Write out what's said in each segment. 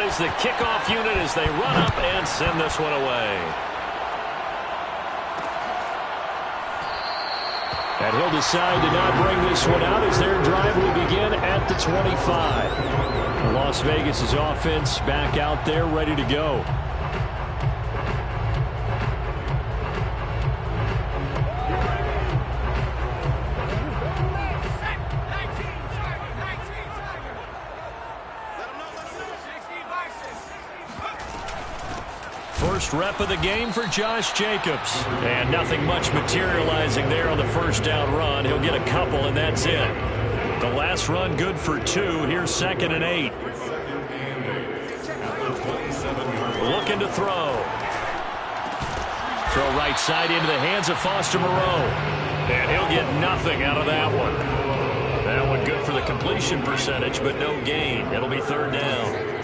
is the kickoff unit as they run up and send this one away. And he'll decide to not bring this one out as their drive will begin at the 25. Las Vegas' offense back out there ready to go. First rep of the game for Josh Jacobs. And nothing much materializing there on the first down run. He'll get a couple, and that's it. The last run good for 2. Here's 2nd and 8. Looking to throw. Throw right side into the hands of Foster Moreau. And he'll get nothing out of that one. That one good for the completion percentage, but no gain. It'll be 3rd down.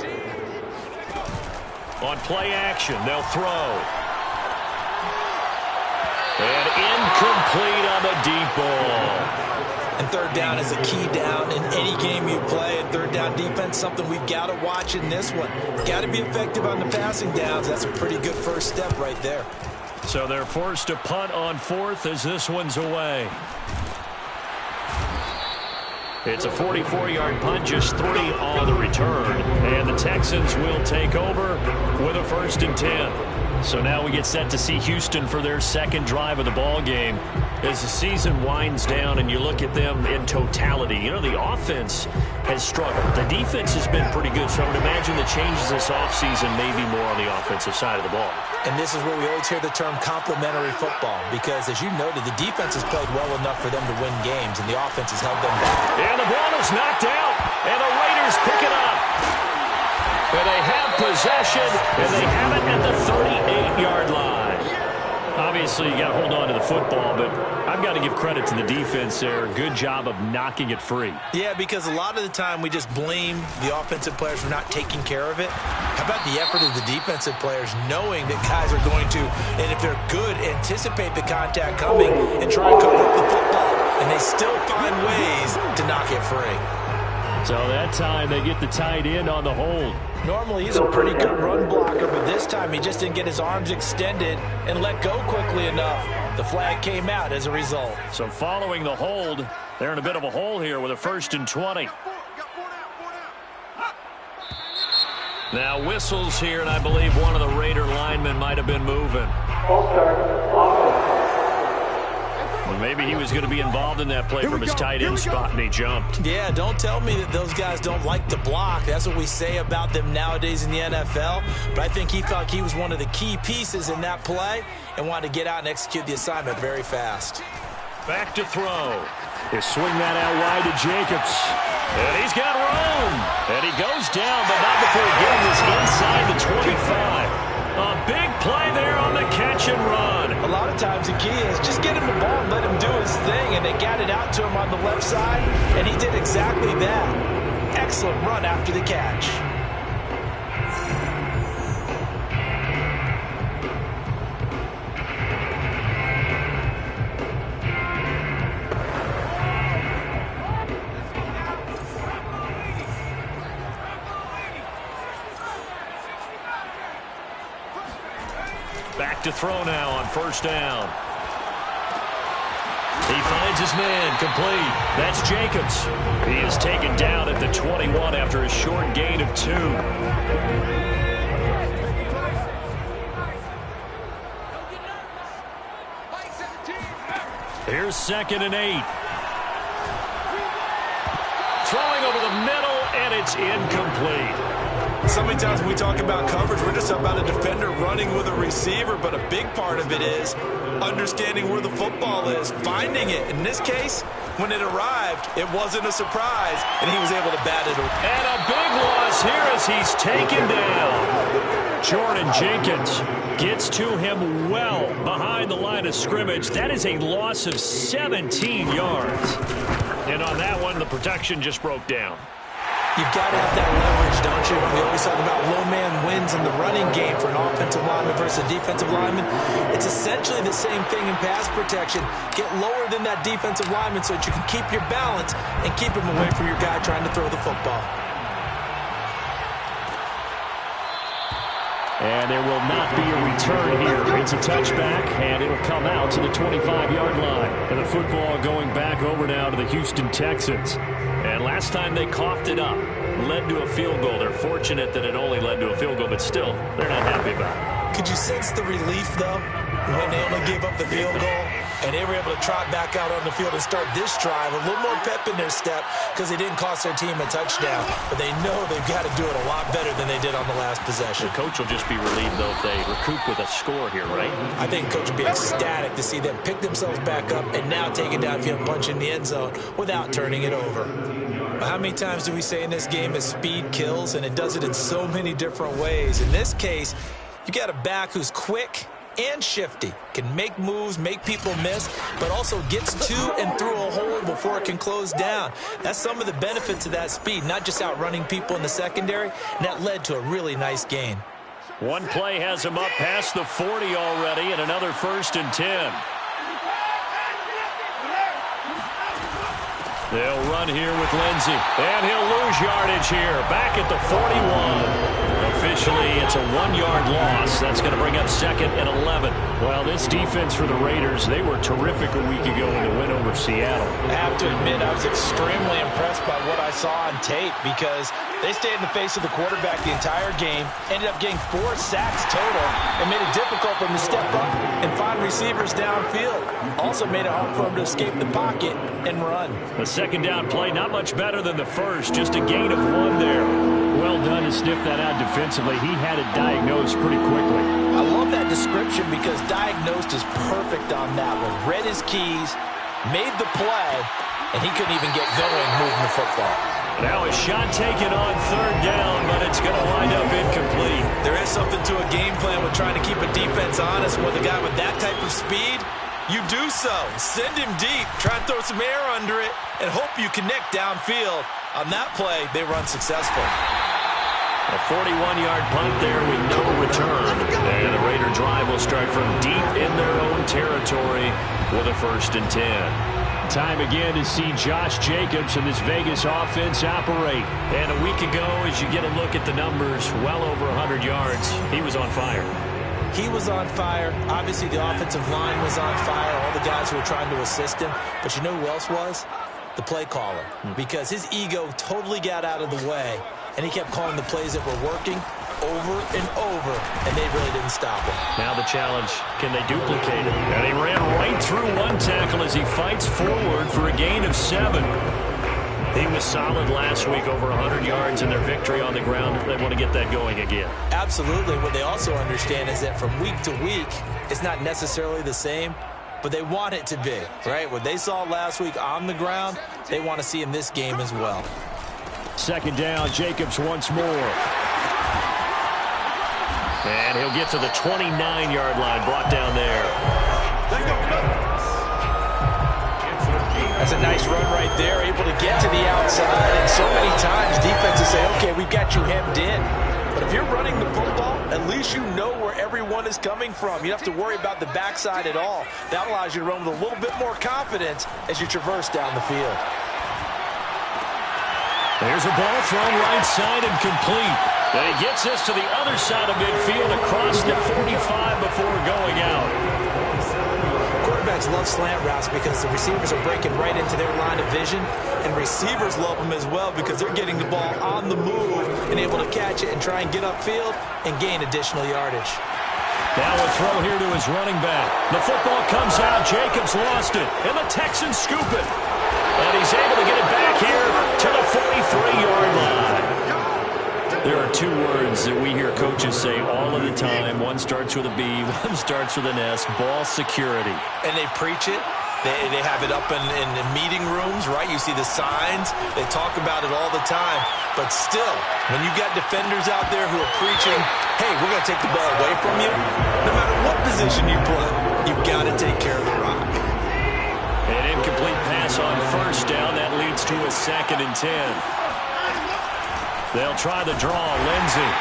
On play action, they'll throw. And incomplete on the deep ball. And 3rd down is a key down in any game you play. And 3rd down defense, something we've got to watch in this one. Got to be effective on the passing downs. That's a pretty good first step right there. So they're forced to punt on 4th as this one's away. It's a 44-yard punt, just 3 on the return. And the Texans will take over with a 1st and 10. So now we get set to see Houston for their 2nd drive of the ball game. As the season winds down and you look at them in totality, you know, the offense has struggled. The defense has been pretty good, so I would imagine the changes this offseason may be more on the offensive side of the ball. And this is where we always hear the term complementary football, because as you noted, the defense has played well enough for them to win games, and the offense has held them back. And the ball is knocked out, and the Raiders pick it up. And they have possession, and they have it at the 38-yard line. Obviously, you got to hold on to the football, but I've got to give credit to the defense there. Good job of knocking it free. Yeah, because a lot of the time we just blame the offensive players for not taking care of it. How about the effort of the defensive players knowing that guys are going to, and if they're good, anticipate the contact coming and try and cover up the football, and they still find ways to knock it free. So that time they get the tight end on the hold. Normally he's a pretty good run blocker, but this time he just didn't get his arms extended and let go quickly enough. The flag came out as a result. So following the hold, they're in a bit of a hole here with a 1st and 20. Now whistles here, and I believe one of the Raider linemen might have been moving. Well, maybe he was going to be involved in that play from his tight end spot, and he jumped. Yeah, don't tell me that those guys don't like to block. That's what we say about them nowadays in the NFL. But I think he felt he was one of the key pieces in that play and wanted to get out and execute the assignment very fast. Back to throw. They swing that out wide to Jacobs. And he's got room. And he goes down, but not before getting this inside the 25. A big play there on the catch and run. A lot of times the key is just get him the ball and let him do his thing, and they got it out to him on the left side, and he did exactly that. Excellent run after the catch. Back to throw now on 1st down. He finds his man complete. That's Jacobs. He is taken down at the 21 after a short gain of 2. Here's 2nd and 8. Throwing over the middle, and it's incomplete. So many times when we talk about coverage, we're just about a defender running with a receiver, but a big part of it is understanding where the football is, finding it. In this case, when it arrived, it wasn't a surprise, and he was able to bat it away. And a big loss here as he's taken down. Jordan Jenkins gets to him well behind the line of scrimmage. That is a loss of 17 yards. And on that one, the protection just broke down. You've got to have that leverage, don't you? We always talk about low man wins in the running game for an offensive lineman versus a defensive lineman. It's essentially the same thing in pass protection. Get lower than that defensive lineman so that you can keep your balance and keep him away from your guy trying to throw the football. And there will not be a return here. It's a touchback, and it'll come out to the 25-yard line. And the football going back over now to the Houston Texans. And last time they coughed it up, led to a field goal. They're fortunate that it only led to a field goal, but still, they're not happy about it. Could you sense the relief, though, when they only gave up the field goal and they were able to trot back out on the field and start this drive? A little more pep in their step because they didn't cost their team a touchdown, but they know they've got to do it a lot better than they did on the last possession. The coach will just be relieved, though, if they recoup with a score here, right? I think coach will be ecstatic to see them pick themselves back up and now take it downfield and punch in the end zone without turning it over. But how many times do we say in this game that speed kills, and it does it in so many different ways? In this case, you got a back who's quick and shifty, can make moves, make people miss, but also gets to and through a hole before it can close down. That's some of the benefits of that speed, not just outrunning people in the secondary, and that led to a really nice gain. One play has him up past the 40 already, and another 1st and 10. They'll run here with Lindsey, and he'll lose yardage here, back at the 41. Officially, it's a 1-yard loss. That's going to bring up 2nd and 11. Well, this defense for the Raiders, they were terrific a week ago in the win over Seattle. I have to admit, I was extremely impressed by what I saw on tape because they stayed in the face of the quarterback the entire game, ended up getting 4 sacks total, and made it difficult for him to step up and find receivers downfield. Also made it hard for him to escape the pocket and run. The second down play, not much better than the first, just a gain of 1 there. Well done to sniff that out defensively. He had it diagnosed pretty quickly. I love that description because diagnosed is perfect on that one. Read his keys, made the play, and he couldn't even get going moving the football. Now a shot taken on 3rd down, but it's going to wind up incomplete. There is something to a game plan with trying to keep a defense honest. With a guy with that type of speed, you do so. Send him deep, try and throw some air under it, and hope you connect downfield. On that play, they run successful. A 41-yard punt there with no return. And the Raider drive will start from deep in their own territory with a 1st and 10. Time again to see Josh Jacobs and this Vegas offense operate. And a week ago, as you get a look at the numbers, well over 100 yards, he was on fire. He was on fire. Obviously, the offensive line was on fire, all the guys who were trying to assist him. But you know who else was? The play caller. Because his ego totally got out of the way, and he kept calling the plays that were working over and over, and they really didn't stop him. Now the challenge, can they duplicate it? And he ran right through one tackle as he fights forward for a gain of 7. He was solid last week, over 100 yards in their victory on the ground. They want to get that going again. Absolutely. What they also understand is that from week to week, it's not necessarily the same, but they want it to be, right? What they saw last week on the ground, they want to see in this game as well. 2nd down, Jacobs once more. And he'll get to the 29-yard line, brought down there. That's a nice run right there, able to get to the outside. And so many times defenses say, okay, we've got you hemmed in. But if you're running the football, at least you know where everyone is coming from. You don't have to worry about the backside at all. That allows you to run with a little bit more confidence as you traverse down the field. There's a ball thrown right side and complete. And he gets us to the other side of midfield across the 45 before going out. Quarterbacks love slant routes because the receivers are breaking right into their line of vision, and receivers love them as well because they're getting the ball on the move and able to catch it and try and get upfield and gain additional yardage. Now a throw here to his running back. The football comes out. Jacobs lost it, and the Texans scoop it. And he's able to get it back here to the 43-yard line. There are 2 words that we hear coaches say all of the time. One starts with a B, one starts with an S, ball security. And they preach it. They have it up in meeting rooms, right? You see the signs. They talk about it all the time. But still, when you got defenders out there who are preaching, hey, we're going to take the ball away from you, no matter what position you play, you've got to take care of the rock. An incomplete pass on 1st down. That leads to a 2nd and 10. They'll try the draw. Lindsey.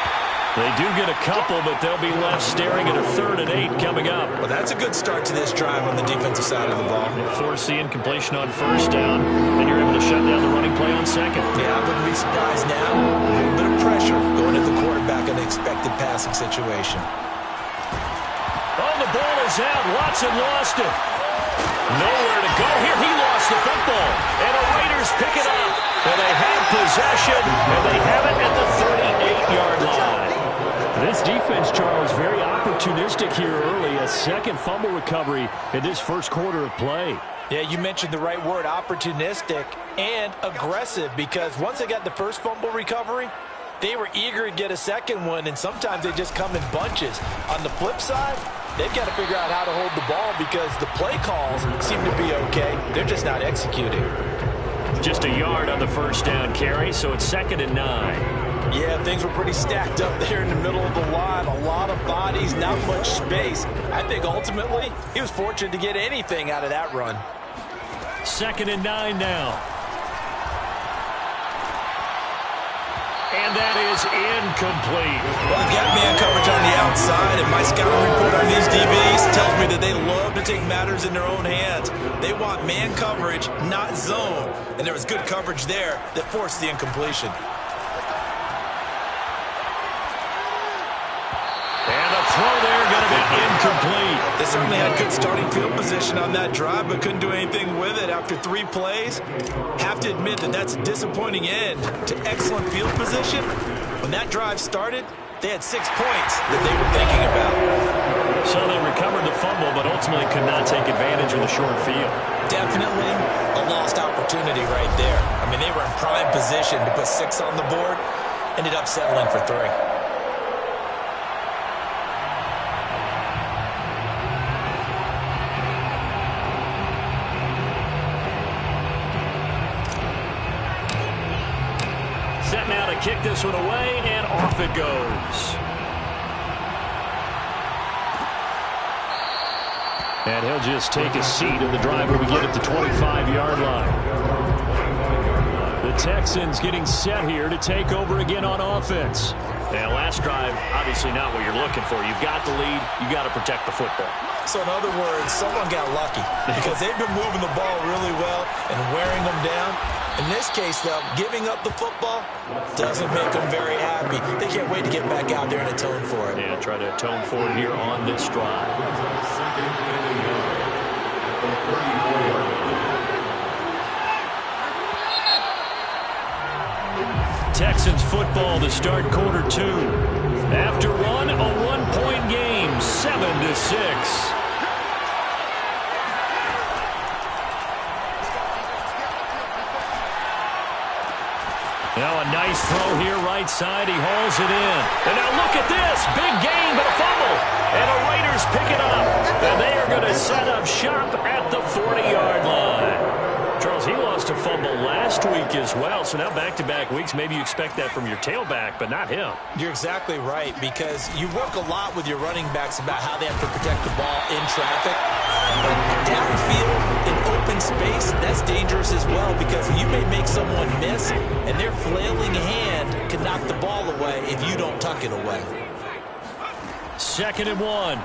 They do get a couple, but they'll be left staring at a 3rd and 8 coming up. Well, that's a good start to this drive on the defensive side of the ball. Force the incompletion on 1st down, then you're able to shut down the running play on 2nd. Yeah, I wouldn't be surprised now. A little bit of pressure going at the quarterback in an expected passing situation. Oh, the ball is out. Watson lost it. Nowhere to go here. He lost the football. And the Raiders pick it up. And they have possession, and they have it at the 38-yard line. This defense, Charles, very opportunistic here early. A second fumble recovery in this first quarter of play. Yeah, you mentioned the right word, opportunistic and aggressive, because once they got the first fumble recovery, they were eager to get a second one, and sometimes they just come in bunches. On the flip side, they've got to figure out how to hold the ball because the play calls seem to be okay. They're just not executing. Just a yard on the 1st down carry, so it's 2nd and 9. Yeah, things were pretty stacked up there in the middle of the line. A lot of bodies, not much space. I think ultimately he was fortunate to get anything out of that run. 2nd and 9 now. And that is incomplete. Well, they've got man coverage on the outside, and my scouting report on these DBs tells me that they love to take matters in their own hands. They want man coverage, not zone. And there was good coverage there that forced the incompletion. And the throw there going to be incomplete. They certainly had good starting field position on that drive, but couldn't do anything with it after 3 plays. Have to admit that that's a disappointing end to excellent field position. When that drive started, they had 6 points that they were thinking about. So they recovered the fumble, but ultimately could not take advantage of the short field. Definitely a lost opportunity right there. I mean, they were in prime position to put 6 on the board, ended up settling for 3. Set now to kick this one away, and off it goes. And he'll just take a seat in the drive when we get at the 25-yard line. The Texans getting set here to take over again on offense. And last drive, obviously not what you're looking for. You've got the lead. You've got to protect the football. So in other words, someone got lucky because they've been moving the ball really well and wearing them down. In this case, though, giving up the football doesn't make them very happy. They can't wait to get back out there and atone for it. Yeah, try to atone for it here on this drive. Texans football to start quarter 2. After one, a one-point game, 7-6. Now a nice throw here right side. He hauls it in. And now look at this. Big gain, but a fumble. And the Raiders pick it up. And they are going to set up shop at the 40-yard line. Charles, he lost a fumble last week as well. So now back-to-back weeks, maybe you expect that from your tailback, but not him. You're exactly right, because you work a lot with your running backs about how they have to protect the ball in traffic. But downfield, in open space, that's dangerous as well, because you may make someone miss, and their flailing hand can knock the ball away if you don't tuck it away. 2nd and 1.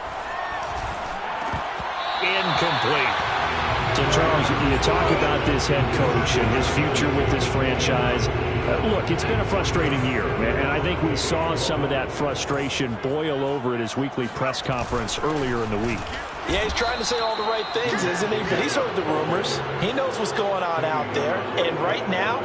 Incomplete. So, Charles, you talk about this head coach and his future with this franchise. Look, it's been a frustrating year, and I think we saw some of that frustration boil over at his weekly press conference earlier in the week. Yeah, he's trying to say all the right things, isn't he? But he's heard the rumors. He knows what's going on out there. And right now,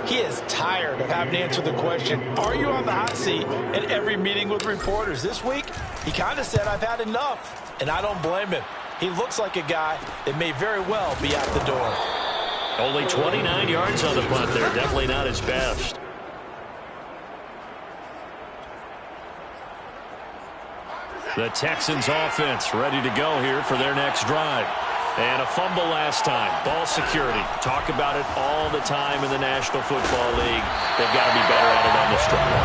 he is tired of having to answer the question, are you on the hot seat in every meeting with reporters? This week, he kind of said, I've had enough. And I don't blame him. He looks like a guy that may very well be out the door. Only 29 yards on the punt there. Definitely not his best. The Texans offense ready to go here for their next drive. And a fumble last time. Ball security. Talk about it all the time in the National Football League. They've got to be better at it on this drive.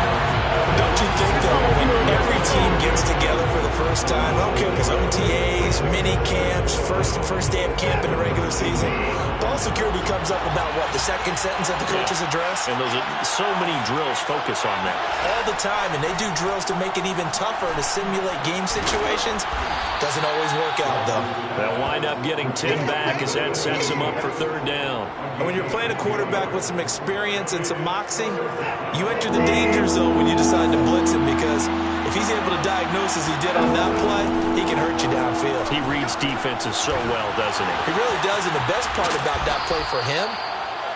Don't you think, though, when every team gets together for the first time, I don't care if it's OTAs, these mini camps, first day of camp in the regular season, ball security comes up about, what, the second sentence of the coach's address? And those are so many drills focus on that. All the time, and they do drills to make it even tougher to simulate game situations. Doesn't always work out, though. They'll wind up getting 10 back as that sets them up for third down. And when you're playing a quarterback with some experience and some moxie, you enter the danger zone when you decide to blitz him, because if he's able to diagnose as he did on that play, he can hurt you downfield. He reads defenses so well, doesn't he? He really does, and the best part about that play for him,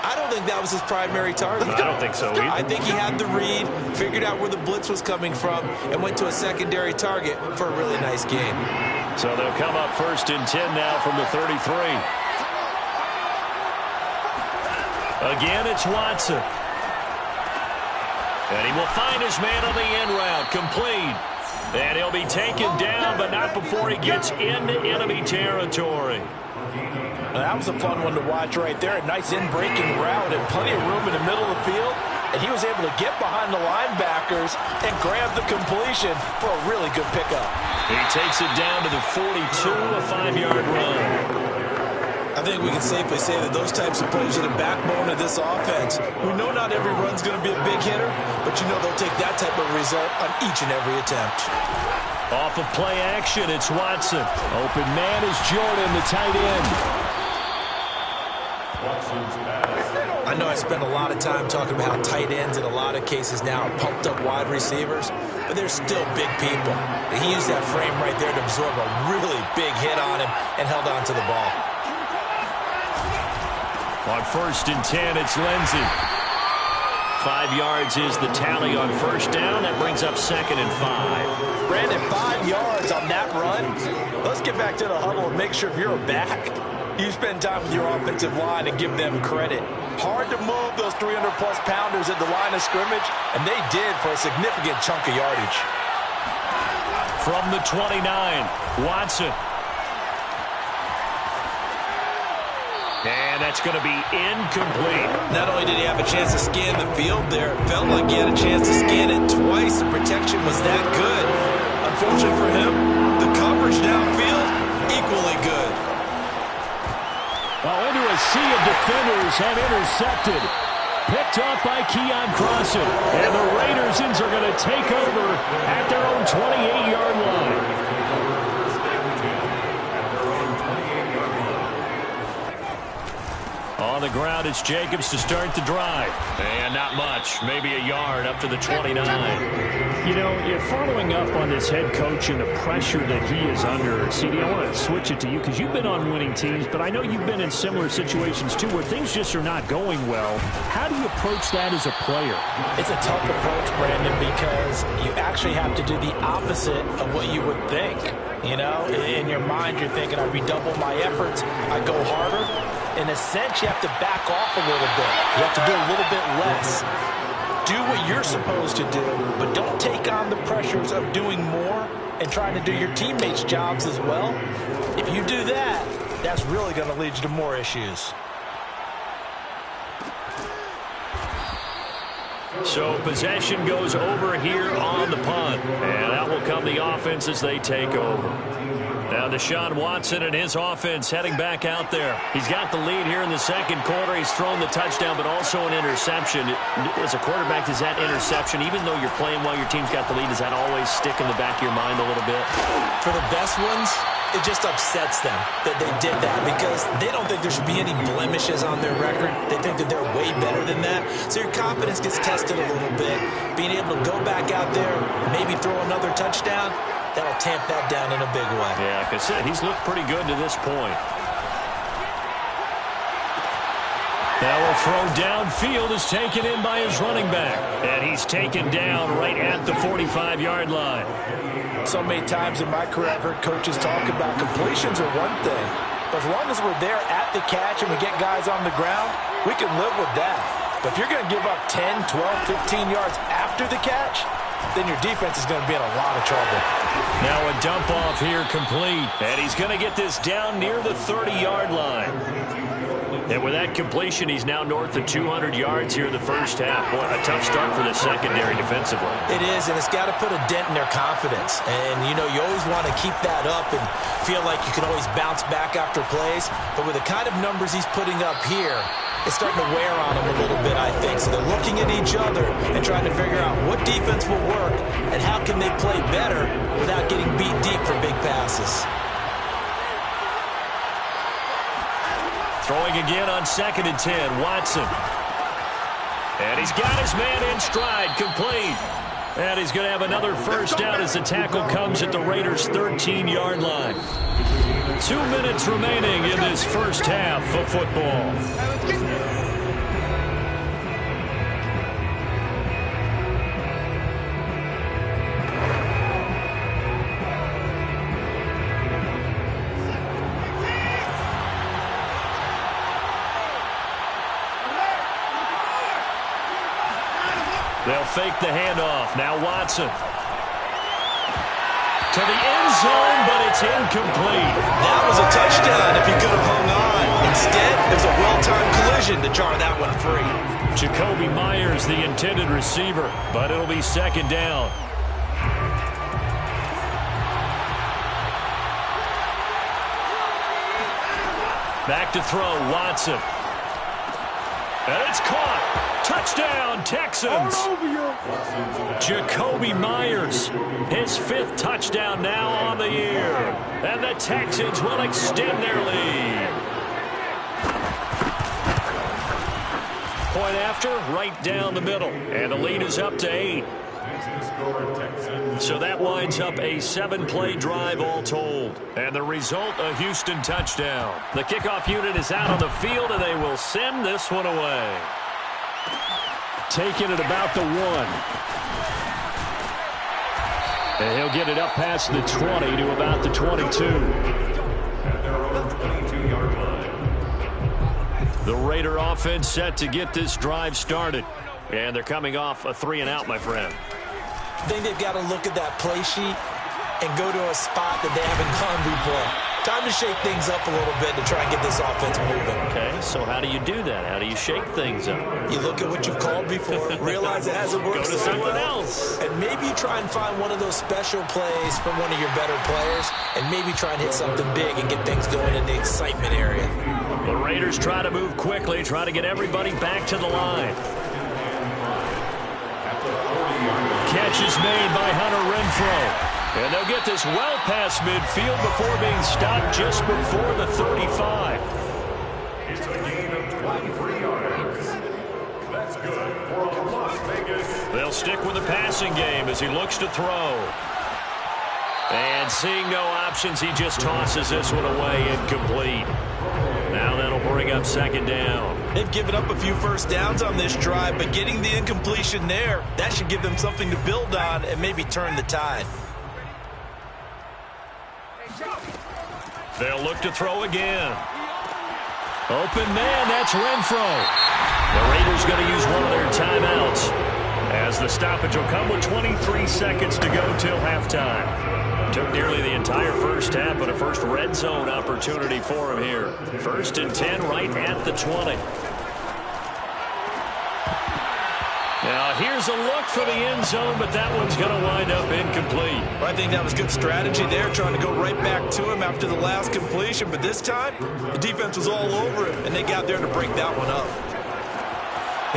I don't think that was his primary target. I don't think so either. I think he had the read, figured out where the blitz was coming from, and went to a secondary target for a really nice gain. So they'll come up first and 10 now from the 33. Again, it's Watson. And he will find his man on the end route, complete. And he'll be taken down, but not before he gets into enemy territory. That was a fun one to watch right there. A nice in-breaking route and plenty of room in the middle of the field. And he was able to get behind the linebackers and grab the completion for a really good pickup. He takes it down to the 42, a 5-yard run. I think we can safely say that those types of plays are the backbone of this offense. We know not every run's going to be a big hitter, but you know they'll take that type of result on each and every attempt. Off of play action, it's Watson. Open man is Jordan, the tight end. I know I spend a lot of time talking about how tight ends in a lot of cases now are pumped up wide receivers, but they're still big people. And he used that frame right there to absorb a really big hit on him and held on to the ball. On first and 10, it's Lindsey. 5 yards is the tally on first down. That brings up second and 5. Brandon, 5 yards on that run. Let's get back to the huddle and make sure if you're a back, you spend time with your offensive line and give them credit. Hard to move those 300-plus pounders at the line of scrimmage, and they did for a significant chunk of yardage. From the 29, Watson. And that's going to be incomplete. Not only did he have a chance to scan the field there, it felt like he had a chance to scan it twice. The protection was that good. Unfortunately for him, the coverage downfield, equally good. Well, into a sea of defenders and intercepted. Picked off by Keon Crossen. And the Raiders are going to take over at their own 28-yard line. On the ground, it's Jacobs to start the drive. And not much, maybe a yard up to the 29. You know, following up on this head coach and the pressure that he is under, CD, I want to switch it to you because you've been on winning teams, but I know you've been in similar situations too where things just are not going well. How do you approach that as a player? It's a tough approach, Brandon, because you actually have to do the opposite of what you would think. You know, in your mind, you're thinking, I redouble my efforts, I go harder. In a sense, you have to back off a little bit. You have to do a little bit less. Do what you're supposed to do, but don't take on the pressures of doing more and trying to do your teammates' jobs as well. If you do that, that's really going to lead you to more issues. So possession goes over here on the punt. And out will come the offense as they take over. Now Deshaun Watson and his offense heading back out there. He's got the lead here in the second quarter. He's thrown the touchdown, but also an interception. As a quarterback, does that interception, even though you're playing while your team's got the lead, does that always stick in the back of your mind a little bit? For the best ones, it just upsets them that they did that because they don't think there should be any blemishes on their record. They think that they're way better than that. So your confidence gets tested a little bit. Being able to go back out there, maybe throw another touchdown, that'll tamp that down in a big way. Yeah, like I said, he's looked pretty good to this point. Now a throw downfield is taken in by his running back. And he's taken down right at the 45-yard line. So many times in my career, I've heard coaches talk about completions are one thing. But as long as we're there at the catch and we get guys on the ground, we can live with that. But if you're going to give up 10, 12, 15 yards after the catch, then your defense is going to be in a lot of trouble. Now a dump off here complete. And he's going to get this down near the 30-yard line. And with that completion, he's now north of 200 yards here in the first half. Boy, a tough start for the secondary defensively. It is, and it's got to put a dent in their confidence. And, you know, you always want to keep that up and feel like you can always bounce back after plays. But with the kind of numbers he's putting up here, it's starting to wear on them a little bit, I think. So they're looking at each other and trying to figure out what defense will work and how can they play better without getting beat deep for big passes. Throwing again on 2nd and 10, Watson. And he's got his man in stride, complete. And he's going to have another first down as the tackle comes at the Raiders' 13-yard line. 2 minutes remaining in this first half of football. They'll fake the handoff. Now Watson. To the end zone, but it's incomplete. That was a touchdown if he could have hung on. Instead, there's a well-timed collision to jar that one free. Jakobi Meyers, the intended receiver, but it'll be 2nd down. Back to throw, Watson. And it's caught. Touchdown, Texans. Jakobi Meyers, his 5th touchdown now on the year. And the Texans will extend their lead. Point after, right down the middle. And the lead is up to 8. So that winds up a 7-play drive all told. And the result, a Houston touchdown. The kickoff unit is out on the field, and they will send this one away. Taking it about the 1. And he'll get it up past the 20 to about the 22. At their own 22-yard line. The Raider offense set to get this drive started. And they're coming off a 3-and-out, my friend. I think they've got to look at that play sheet and go to a spot that they haven't gone before. Time to shake things up a little bit to try and get this offense moving. Okay, so how do you do that? How do you shake things up? You look at what you've called before, realize it hasn't worked. Go to someone else. And maybe you try and find one of those special plays from one of your better players, and maybe try and hit something big and get things going in the excitement area. The Raiders try to move quickly, try to get everybody back to the line. Catch is made by Hunter Renfrow. And they'll get this well past midfield before being stopped just before the 35. It's a gain of 23 yards. That's good for a Las Vegas. They'll stick with the passing game as he looks to throw. And seeing no options, he just tosses this one away, incomplete. Now that'll bring up 2nd down. They've given up a few first downs on this drive, but getting the incompletion there, that should give them something to build on and maybe turn the tide. They'll look to throw again. Open man, that's Renfrow. The Raiders going to use one of their timeouts as the stoppage will come with 23 seconds to go till halftime. Took nearly the entire first half, but a first red zone opportunity for him here. 1st and 10 right at the 20. Now here's a look for the end zone, but that one's going to wind up incomplete. Well, I think that was good strategy there, trying to go right back to him after the last completion. But this time, the defense was all over him, and they got there to break that one up.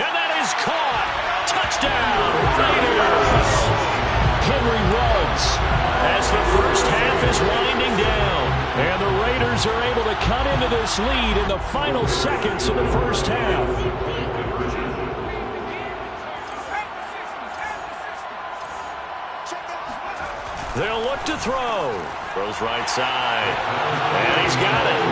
And that is caught. Touchdown, Raiders. Henry Ruggs as the first half is winding down. And the Raiders are able to cut into this lead in the final seconds of the first half. They'll look to throw. Throws right side. And he's got it.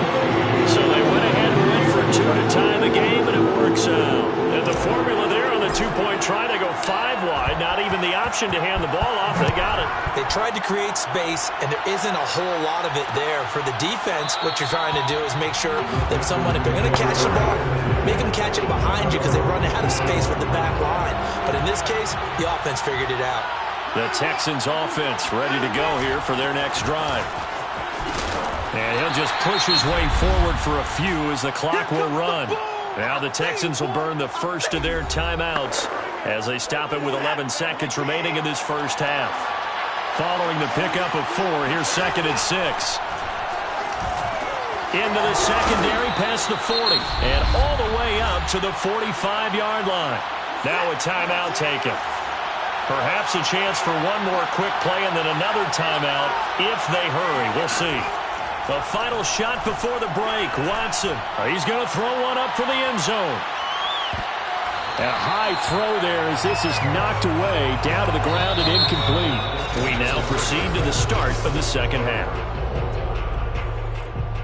So they went ahead and went for 2 to tie the game, and it works out. And the formula there on the 2-point try, they go 5 wide. Not even the option to hand the ball off. They got it. They tried to create space, and there isn't a whole lot of it there. For the defense, what you're trying to do is make sure that someone, if they're going to catch the ball, make them catch it behind you because they run out of space with the back line. But in this case, the offense figured it out. The Texans offense ready to go here for their next drive. And he'll just push his way forward for a few as the clock will run. Now the Texans will burn the first of their timeouts as they stop it with 11 seconds remaining in this first half. Following the pickup of 4, here's 2nd and 6. Into the secondary past the 40 and all the way up to the 45-yard line. Now a timeout taken. Perhaps a chance for one more quick play and then another timeout if they hurry. We'll see. The final shot before the break. Watson. He's going to throw one up for the end zone. And a high throw there as this is knocked away down to the ground and incomplete. We now proceed to the start of the second half.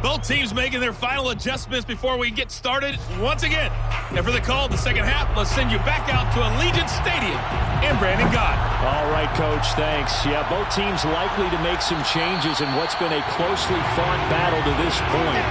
Both teams making their final adjustments before we get started once again. And for the call of the second half, let's send you back out to Allegiant Stadium and Brandon Gott. All right, Coach, thanks. Yeah, both teams likely to make some changes in what's been a closely fought battle to this point.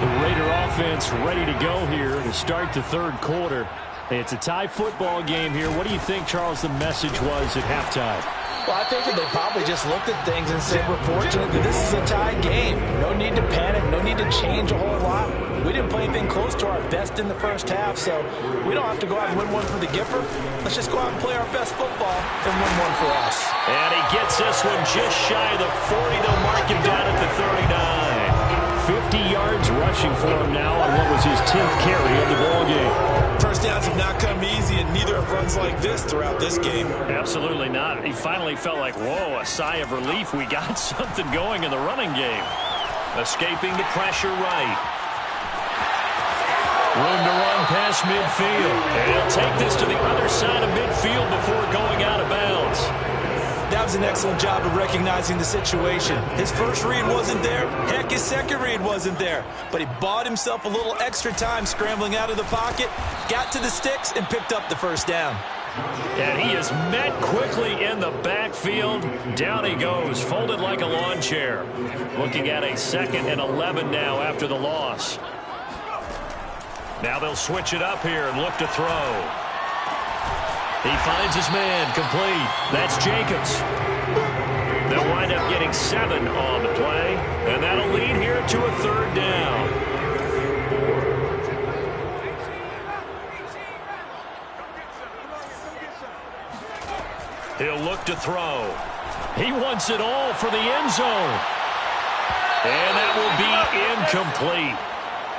The Raider offense ready to go here to start the third quarter. It's a tie football game here. What do you think, Charles, the message was at halftime? Well, I think that they probably just looked at things and said, we're fortunate that this is a tie game. No need to panic. No need to change a whole lot. We didn't play anything close to our best in the first half, so we don't have to go out and win one for the Gipper. Let's just go out and play our best football and win one for us. And he gets this one just shy of the 40. They'll mark him down at the 39. 50 yards rushing for him now on what was his 10th carry of the ballgame. First downs have not come easy, and neither have runs like this throughout this game. Absolutely not. He finally felt like, whoa, a sigh of relief. We got something going in the running game. Escaping the pressure right. Room to run past midfield. And he'll take this to the other side of midfield before going out of bounds. That was an excellent job of recognizing the situation. His first read wasn't there. Heck, his second read wasn't there. But he bought himself a little extra time scrambling out of the pocket, got to the sticks, and picked up the first down. And he is met quickly in the backfield. Down he goes, folded like a lawn chair. Looking at a 2nd and 11 now after the loss. Now they'll switch it up here and look to throw. He finds his man, complete. That's Jacobs. They'll wind up getting 7 on the play, and that'll lead here to a 3rd down. He'll look to throw. He wants it all for the end zone. And that will be incomplete.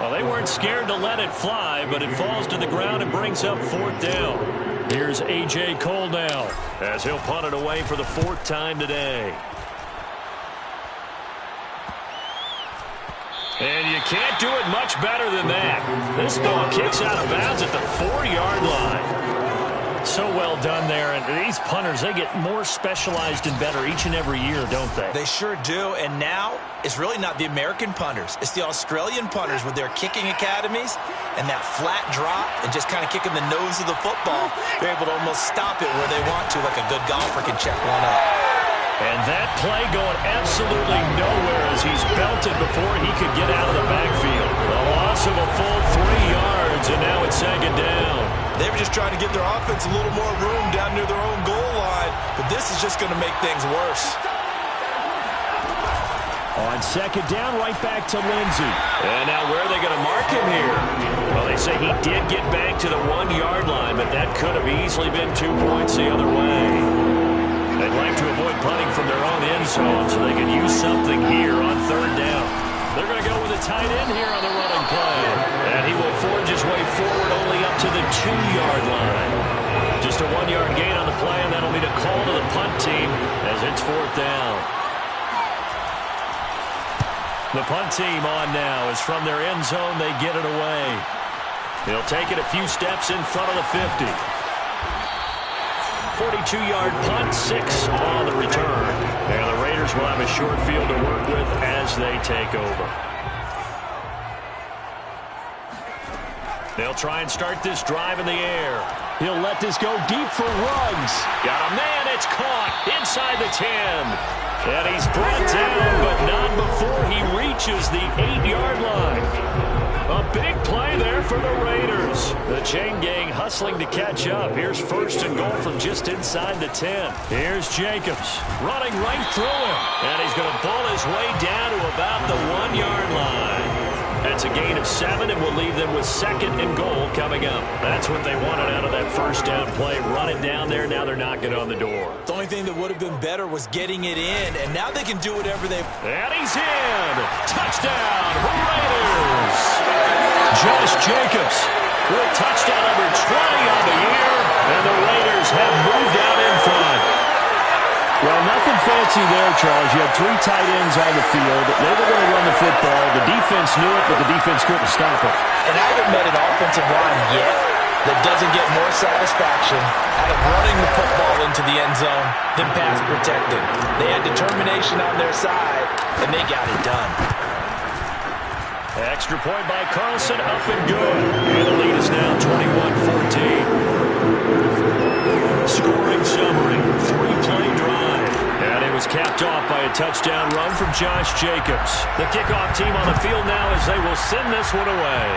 Well, they weren't scared to let it fly, but it falls to the ground and brings up 4th down. Here's A.J. Cole now as he'll punt it away for the 4th time today. And you can't do it much better than that. This ball kicks out of bounds at the 4-yard line. So well done there. And these punters, they get more specialized and better each and every year, don't they? They sure do. And now it's really not the American punters. It's the Australian punters with their kicking academies and that flat drop and just kind of kicking the nose of the football. They're able to almost stop it where they want to, like a good golfer can check one up. And that play going absolutely nowhere as he's belted before he could get out of the backfield. A loss of a full 3 yards, and now it's 2nd down. They were just trying to give their offense a little more room down near their own goal line, but this is just going to make things worse. On 2nd down, right back to Lindsey. And now where are they going to mark him here? Well, they say he did get back to the 1-yard line, but that could have easily been 2 points the other way. They'd like to avoid punting from their own end zone so they can use something here on 3rd down. They're going to go with a tight end here on the running play. And he will forge his way forward only up to the 2-yard line. Just a 1-yard gain on the play, and that'll be the call to the punt team as it's 4th down. The punt team on now is from their end zone. They get it away. They'll take it a few steps in front of the 50. 42-yard punt, 6 on the return. And the Raiders will have a short field to work with as they take over. They'll try and start this drive in the air. He'll let this go deep for Ruggs. Got a man, it's caught inside the 10. And he's brought down, but not before he reaches the 8-yard line. A big play there for the Raiders. The chain gang hustling to catch up. Here's first and goal from just inside the 10. Here's Jacobs running right through him. And he's going to pull his way down to about the 1-yard line. That's a gain of 7, and will leave them with second and goal coming up. That's what they wanted out of that first down play. Run it down there. Now they're knocking on the door. The only thing that would have been better was getting it in, and now they can do whatever they... And he's in. Touchdown, Raiders. Josh Jacobs with touchdown number 20 on the year, and the Raiders have moved out in front. Well, nothing fancy there, Charles. You had 3 tight ends on the field. They were going to run the football. The defense knew it, but the defense couldn't stop it. And I haven't met an offensive line yet that doesn't get more satisfaction out of running the football into the end zone than pass protecting. They had determination on their side, and they got it done. Extra point by Carlson, up and good. And the lead is now 21-14. Scoring summary, 3-play drive. And it was capped off by a touchdown run from Josh Jacobs. The kickoff team on the field now as they will send this one away.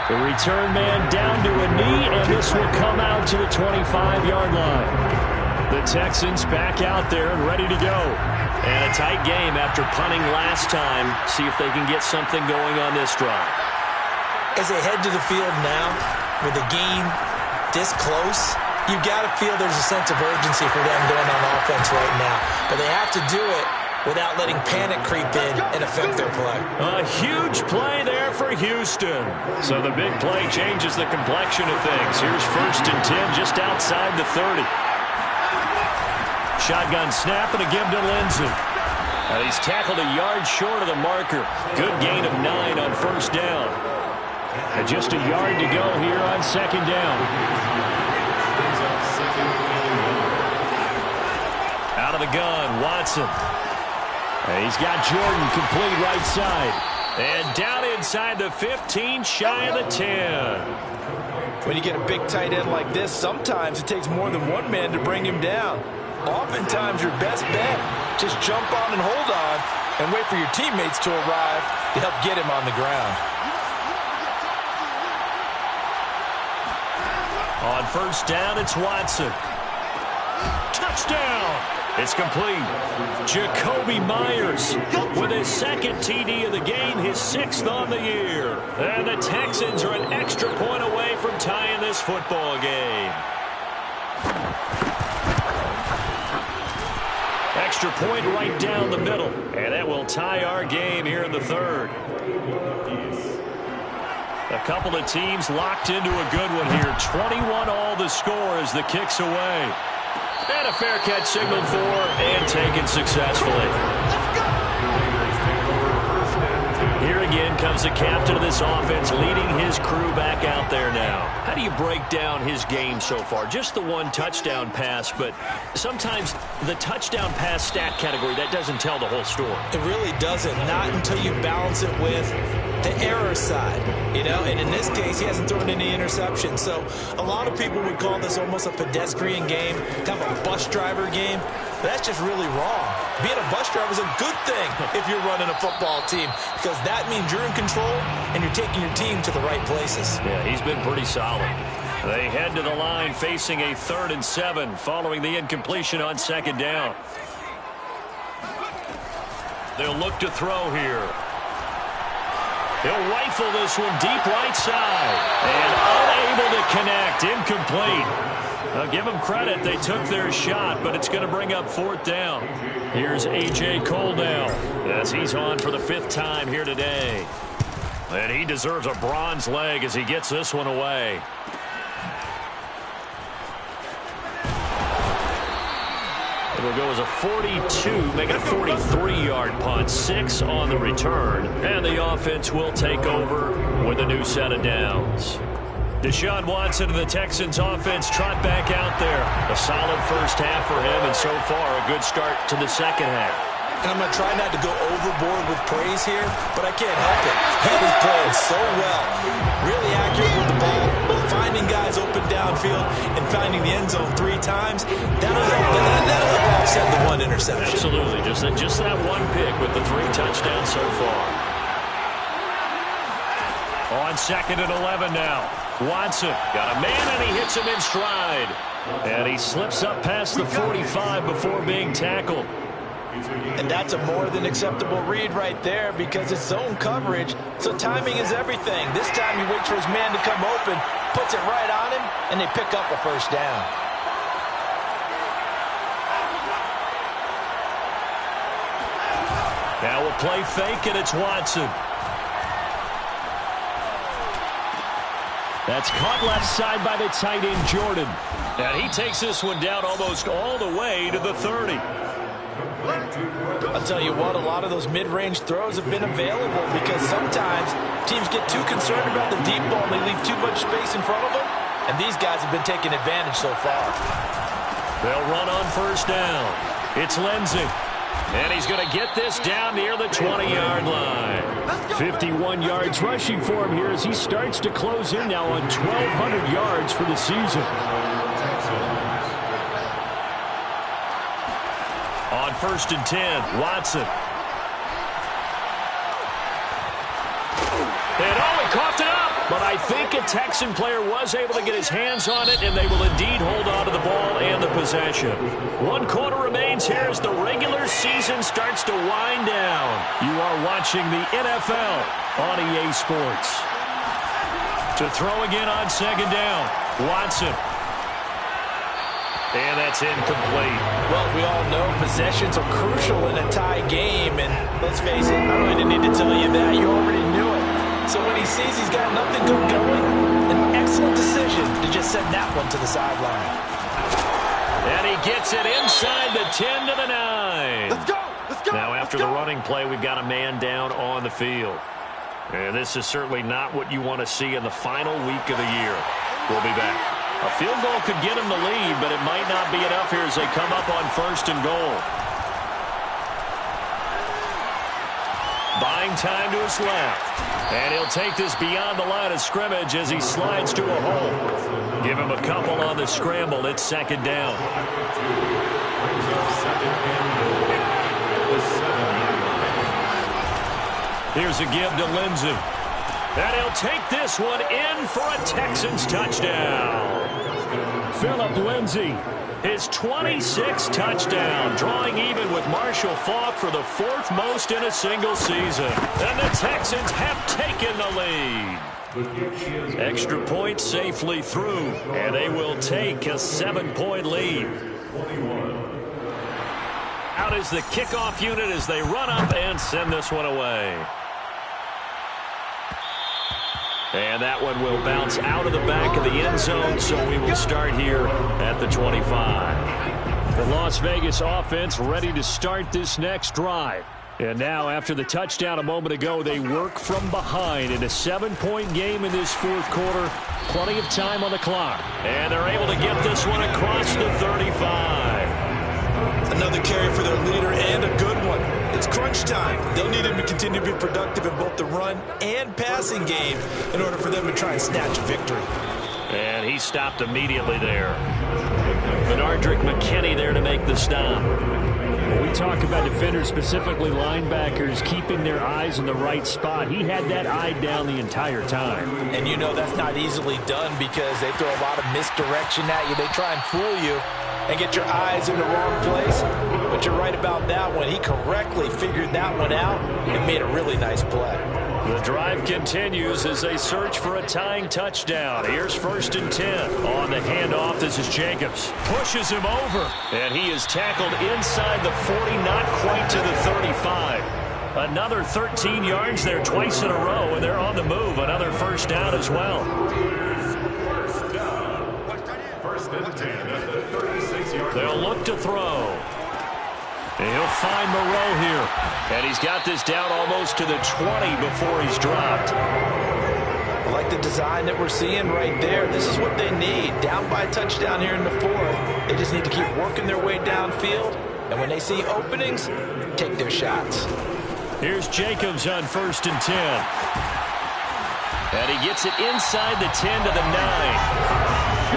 The return man down to a knee, and this will come out to the 25-yard line. The Texans back out there and ready to go. And a tight game after punting last time. See if they can get something going on this drive. As they head to the field now, with the game this close, you've got to feel there's a sense of urgency for them going on offense right now. But they have to do it without letting panic creep in and affect their play. A huge play there for Houston. So the big play changes the complexion of things. Here's first and 10 just outside the 30. Shotgun snap and a give to Lindsey. And he's tackled a yard short of the marker. Good gain of 9 on first down. And just a yard to go here on second down. Out of the gun, Watson. And he's got Jordan complete right side. And down inside the 15, shy of the 10. When you get a big tight end like this, sometimes it takes more than one man to bring him down. Oftentimes, your best bet, just jump on and hold on and wait for your teammates to arrive to help get him on the ground. On first down, it's Watson. Touchdown! It's complete. Jacoby Myers with his second TD of the game, his 6th on the year. And the Texans are an extra point away from tying this football game. Extra point right down the middle. And that will tie our game here in the third. A couple of teams locked into a good one here. 21 all the score as the kick's away. And a fair catch signaled for and taken successfully. Here again comes the captain of this offense leading his crew back out there now. How do you break down his game so far? Just the one touchdown pass, but sometimes the touchdown pass stat category, that doesn't tell the whole story. It really doesn't, not until you balance it with the error side, you know, and in this case, he hasn't thrown any interceptions. So a lot of people would call this almost a pedestrian game, kind of a bus driver game. But that's just really wrong. Being a bus driver is a good thing if you're running a football team, because that means you're in control and you're taking your team to the right places. Yeah, he's been pretty solid. They head to the line facing a 3rd and 7 following the incompletion on second down. They'll look to throw here. He'll rifle this one deep right side. And unable to connect. Incomplete. I'll give them credit. They took their shot, but it's going to bring up 4th down. Here's A.J. Coldell as he's on for the 5th time here today. And he deserves a bronze leg as he gets this one away. It'll go as a 42, make it a 43-yard punt. 6 on the return. And the offense will take over with a new set of downs. Deshaun Watson and the Texans offense trot back out there. A solid first half for him, and so far a good start to the second half. And I'm going to try not to go overboard with praise here, but I can't help it. He was playing so well. Really accurate with the ball, finding finding guys open downfield and finding the end zone 3 times, that'll help offset the 1 interception. Absolutely. Just that 1 pick with the 3 touchdowns so far. On 2nd and 11 now. Watson got a man, and he hits him in stride. And he slips up past the 45 before being tackled. And that's a more than acceptable read right there because it's zone coverage, so timing is everything. This time he waits for his man to come open, puts it right on him, and they pick up a first down. Now we'll play fake, and it's Watson. That's caught left side by the tight end, Jordan. And he takes this one down almost all the way to the 30. I'll tell you what, a lot of those mid-range throws have been available because sometimes teams get too concerned about the deep ball and they leave too much space in front of them, and these guys have been taking advantage so far. They'll run on first down. It's Lindsey. And he's going to get this down near the 20-yard line. 51 yards rushing for him here as he starts to close in now on 1,200 yards for the season. On 1st and 10, Watson. And he coughed it up. But I think a Texan player was able to get his hands on it, and they will indeed hold on to the ball and the possession. 1 quarter remains here as the regular season starts to wind down. You are watching the NFL on EA Sports. To throw again on 2nd down, Watson. And that's incomplete. Well, we all know possessions are crucial in a tie game, and let's face it, I really didn't need to tell you that. You already knew it. So when he sees he's got nothing good going, an excellent decision to just send that one to the sideline. And he gets it inside the 10 to the 9. Let's go! Let's go! Now after the running play, we've got a man down on the field. And this is certainly not what you want to see in the final week of the year. We'll be back. A field goal could get him the lead, but it might not be enough here as they come up on 1st and goal. Buying time to his left. And he'll take this beyond the line of scrimmage as he slides to a hole. Give him a couple on the scramble. It's 2nd down. Here's a give to Lindsey. And he'll take this one in for a Texans touchdown. Phillip Lindsay, his 26th touchdown, drawing even with Marshall Faulk for the 4th most in a single season. And the Texans have taken the lead. Extra point safely through, and they will take a 7-point lead. Out is the kickoff unit as they run up and send this one away. And that one will bounce out of the back of the end zone, so we will start here at the 25. The Las Vegas offense ready to start this next drive. And now, after the touchdown a moment ago, they work from behind in a 7-point game in this 4th quarter. Plenty of time on the clock. And they're able to get this one across the 35. Another carry for their leader and a good one. It's crunch time. They'll need him to continue to be productive in both the run and passing game in order for them to try and snatch a victory. And he stopped immediately there. Benardrick McKinney there to make the stop. We talk about defenders, specifically linebackers, keeping their eyes in the right spot. He had that eye down the entire time. And you know that's not easily done because they throw a lot of misdirection at you. They try and fool you and get your eyes in the wrong place. But you're right about that one. He correctly figured that one out and made a really nice play. The drive continues as they search for a tying touchdown. Here's 1st and 10. On the handoff, this is Jacobs. Pushes him over. And he is tackled inside the 40, not quite to the 35. Another 13 yards there twice in a row, and they're on the move. Another first down as well. They'll look to throw. And he'll find Moreau here. And he's got this down almost to the 20 before he's dropped. I like the design that we're seeing right there. This is what they need. Down by a touchdown here in the 4th. They just need to keep working their way downfield. And when they see openings, take their shots. Here's Jacobs on 1st and 10. And he gets it inside the 10 to the 9. I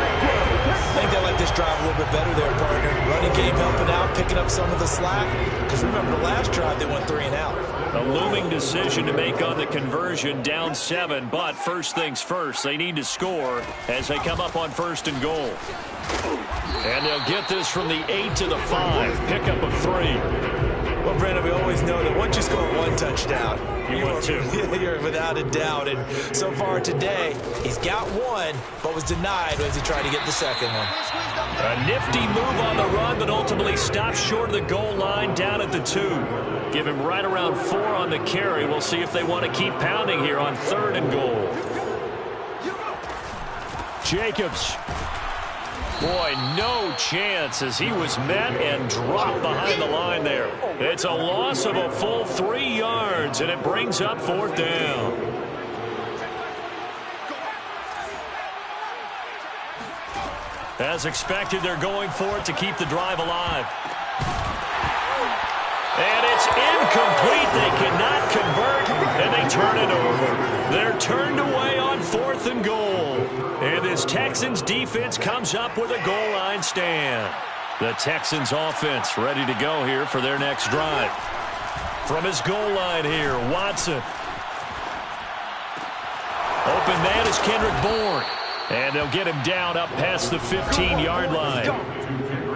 think they like this drive a little bit better there, partner. Running game helping out, picking up some of the slack. Because remember, the last drive they went 3 and out. A looming decision to make on the conversion, down 7. But first things first, they need to score as they come up on 1st and goal. And they'll get this from the 8 to the 5. Pickup of 3. Well, Brandon, we always know that once you score 1 touchdown, you're without a doubt. And so far today, he's got 1, but was denied as he tried to get the second one. A nifty move on the run, but ultimately stopped short of the goal line down at the 2. Give him right around 4 on the carry. We'll see if they want to keep pounding here on 3rd and goal. Jacobs. Boy, no chance as he was met and dropped behind the line there. It's a loss of a full 3 yards, and it brings up 4th down. As expected, they're going for it to keep the drive alive. And it's incomplete. They cannot convert, and they turn it over. They're turned away on 4th and goal. And this Texans defense comes up with a goal line stand. The Texans offense ready to go here for their next drive. From his goal line here, Watson. Open man is Kendrick Bourne. And they'll get him down up past the 15-yard line.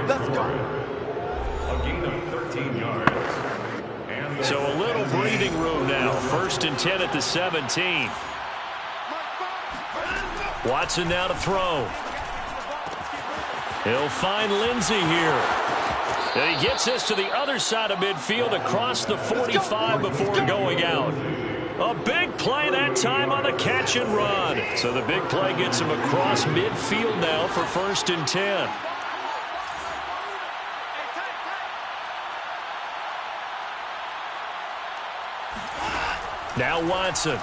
Let's go. A gain of 13 yards. So a little breathing room now. 1st and 10 at the 17. Watson now to throw. He'll find Lindsey here. And he gets this to the other side of midfield across the 45 before going out. A big play that time on the catch and run. So the big play gets him across midfield now for 1st and 10. Now Watson.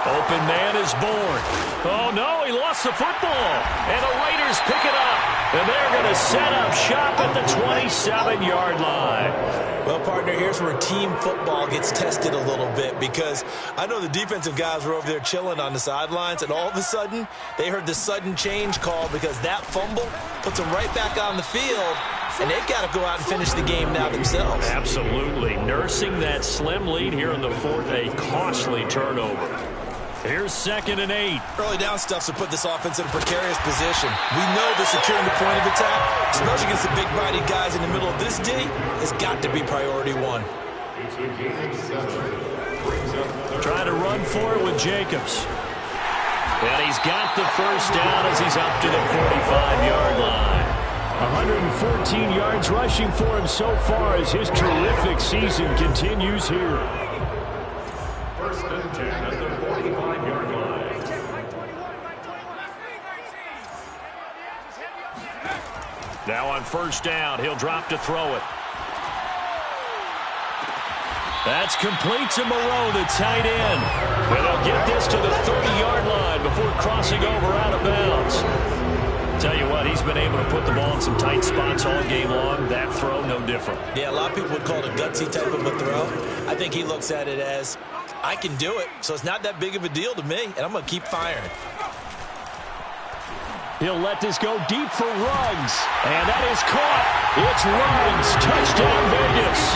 Open man is Bourne. Oh, no, he lost the football. And the Raiders pick it up. And they're going to set up shop at the 27-yard line. Well, partner, here's where team football gets tested a little bit because I know the defensive guys were over there chilling on the sidelines, and all of a sudden, they heard the sudden change call because that fumble puts them right back on the field, and they've got to go out and finish the game now themselves. Absolutely. Nursing that slim lead here in the 4th, a costly turnover. Here's 2nd and 8. Early down stuff to put this offense in a precarious position. We know that securing the point of attack, especially against the big-bodied guys in the middle of this D, has got to be priority 1. Trying to run for it with Jacobs. And he's got the 1st down as he's up to the 45-yard line. 114 yards rushing for him so far as his terrific season continues here. 1st and 10 at the 45-yard line. Now on 1st down, he'll drop to throw it. That's complete to Moreau, the tight end. And they'll get this to the 30-yard line before crossing over out of bounds. Tell you what, he's been able to put the ball in some tight spots all game long. That throw, no different. Yeah, a lot of people would call it a gutsy type of a throw. I think he looks at it as, I can do it, so it's not that big of a deal to me, and I'm going to keep firing. He'll let this go deep for Ruggs. And that is caught. It's Ruggs. Touchdown, Vegas.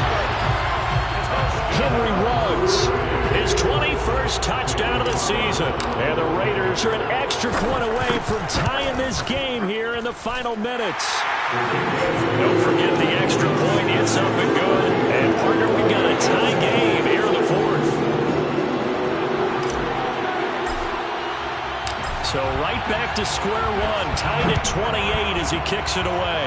Henry Ruggs, his 21st touchdown of the season. And the Raiders are an extra point away from tying this game here in the final minutes. Don't forget the extra point. It's up and good. And, partner, we've got a tie game here in the 4th. So right back to square one, tied at 28 as he kicks it away.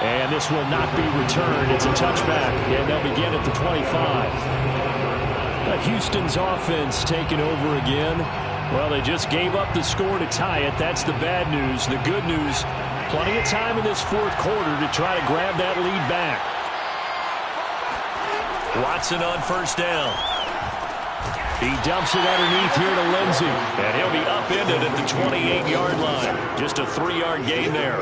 And this will not be returned. It's a touchback, and they'll begin at the 25. Houston's offense taking over again. Well, they just gave up the score to tie it. That's the bad news. The good news, plenty of time in this 4th quarter to try to grab that lead back. Watson on 1st down. He dumps it underneath here to Lindsey. And he'll be upended at the 28-yard line. Just a 3-yard gain there.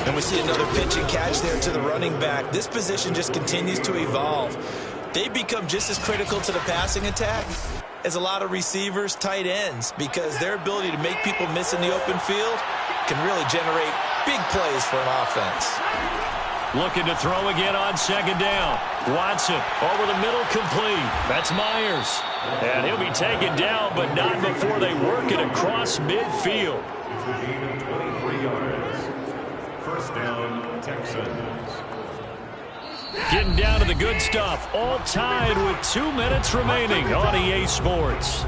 And we see another pitch and catch there to the running back. This position just continues to evolve. they become just as critical to the passing attack as a lot of receivers, tight ends, because their ability to make people miss in the open field can really generate big plays for an offense. Looking to throw again on second down. Watson over the middle, complete. That's Myers. And he'll be taken down, but not before they work it across midfield. It's a gain of 23 yards. First down, Texans. Getting down to the good stuff. All tied with 2 minutes remaining on EA Sports.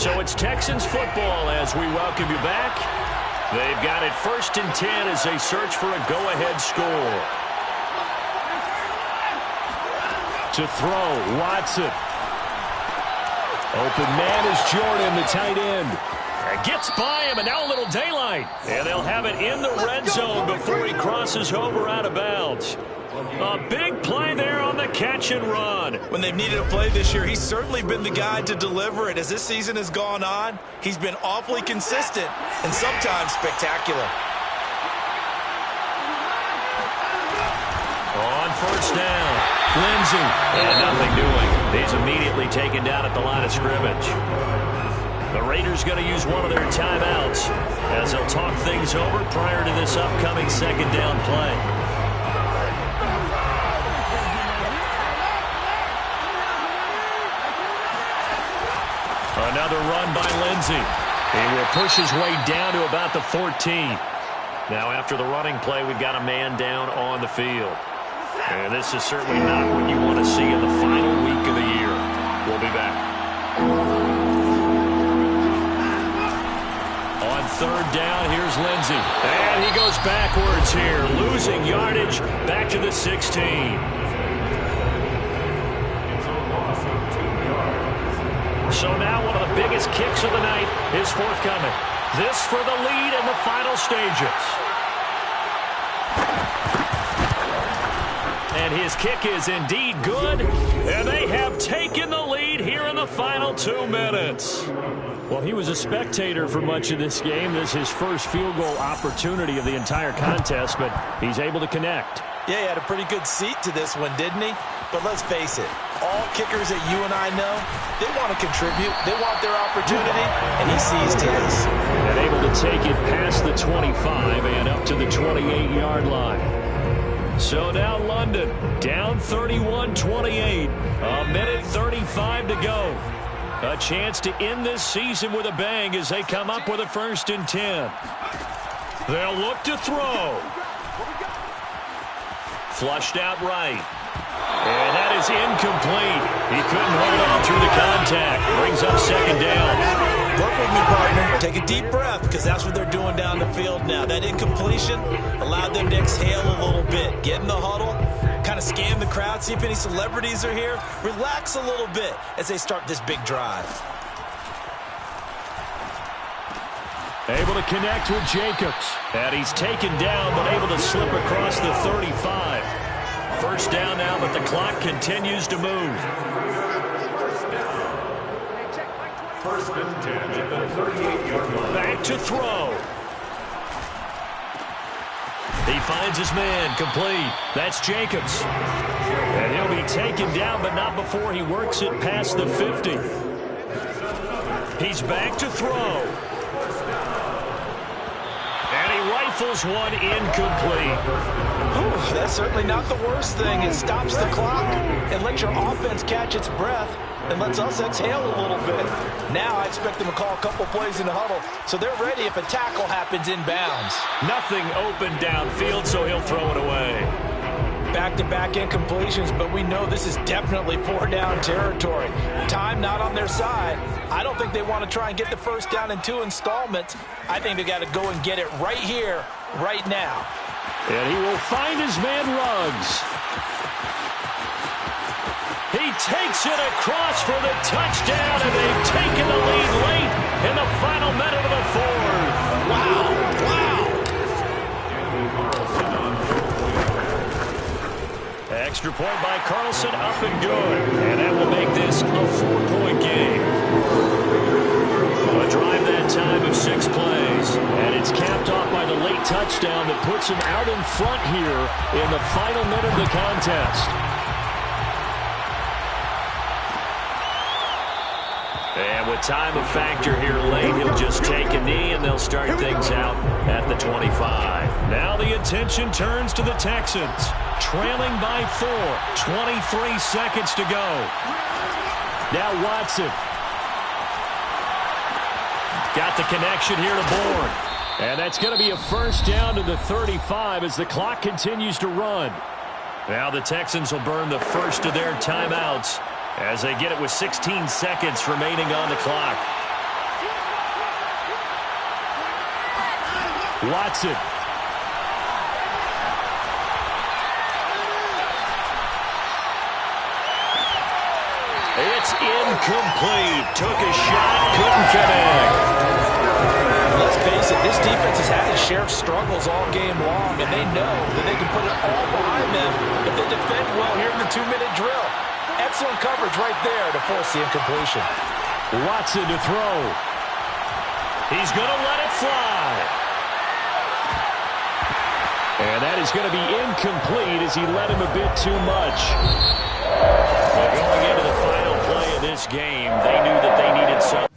So it's Texans football as we welcome you back. They've got it 1st and 10 as they search for a go-ahead score. To throw, Watson. Open man is Jordan, the tight end. Gets by him, and now a little daylight. And they'll have it in the red zone before he crosses over out of bounds. A big play there on the catch and run. When they've needed a play this year, he's certainly been the guy to deliver it. As this season has gone on, he's been awfully consistent and sometimes spectacular. On first down, Lindsey. And nothing doing. He's immediately taken down at the line of scrimmage. The Raiders going to use one of their timeouts as they'll talk things over prior to this upcoming second down play. Another run by Lindsey. He will push his way down to about the 14. Now after the running play, we've got a man down on the field. And this is certainly not what you want to see in the final week of the year. We'll be back. On third down, here's Lindsey. And he goes backwards here, losing yardage back to the 16. So now one of the biggest kicks of the night is forthcoming. This for the lead in the final stages. And his kick is indeed good. And they have taken the lead here in the final 2 minutes. Well, he was a spectator for much of this game. This is his first field goal opportunity of the entire contest, but he's able to connect. Yeah, he had a pretty good seat to this one, didn't he? But let's face it, all kickers that you and I know, they want to contribute. They want their opportunity, and he seized his. And able to take it past the 25 and up to the 28-yard line. So now London down 31-28. A minute 35 to go. A chance to end this season with a bang as they come up with a 1st and 10. They'll look to throw. Flushed out right. And that is incomplete. He couldn't hold on through the contact. Brings up second down. Work with me, partner. Take a deep breath, because that's what they're doing down the field now. That incompletion allowed them to exhale a little bit. Get in the huddle. Kind of scan the crowd, see if any celebrities are here. Relax a little bit as they start this big drive. Able to connect with Jacobs. And he's taken down, but able to slip across the 35. First down now, but the clock continues to move. First and 10 at the 38-yard line. Back to throw. He finds his man, complete. That's Jacobs. And he'll be taken down, but not before he works it past the 50. He's back to throw. And he rifles one incomplete. Whew, that's certainly not the worst thing. It stops the clock and lets your offense catch its breath and lets us exhale a little bit. Now I expect them to call a couple plays in the huddle, so they're ready if a tackle happens inbounds. Nothing open downfield, so he'll throw it away. Back-to-back incompletions, but we know this is definitely 4-down territory. Time not on their side. I don't think they want to try and get the first down in 2 installments. I think they got to go and get it right here, right now. And he will find his man Ruggs. He takes it across for the touchdown, and they've taken the lead late in the final minute of the 4th. Wow, wow. Extra point by Carlson, up and good. And that will make this a 4-point game. A drive that time of 6 plays. And it's capped off by the late touchdown that puts him out in front here in the final minute of the contest. And with time a factor here late, he'll just take a knee, and they'll start things out at the 25. Now the attention turns to the Texans, trailing by 4. 23 seconds to go. Now Watson. Got the connection here to Bourne. And that's going to be a first down to the 35 as the clock continues to run. Now the Texans will burn the first of their timeouts as they get it with 16 seconds remaining on the clock. Watson. It's incomplete. Took a shot, couldn't connect. Let's face it, this defense has had its share of struggles all game long, and they know that they can put it all behind them if they defend well here in the 2-minute drill. Excellent coverage right there to force the incompletion. Watson to throw. He's going to let it fly. And that is going to be incomplete as he let him a bit too much. Well, going into the final play of this game, they knew that they needed something.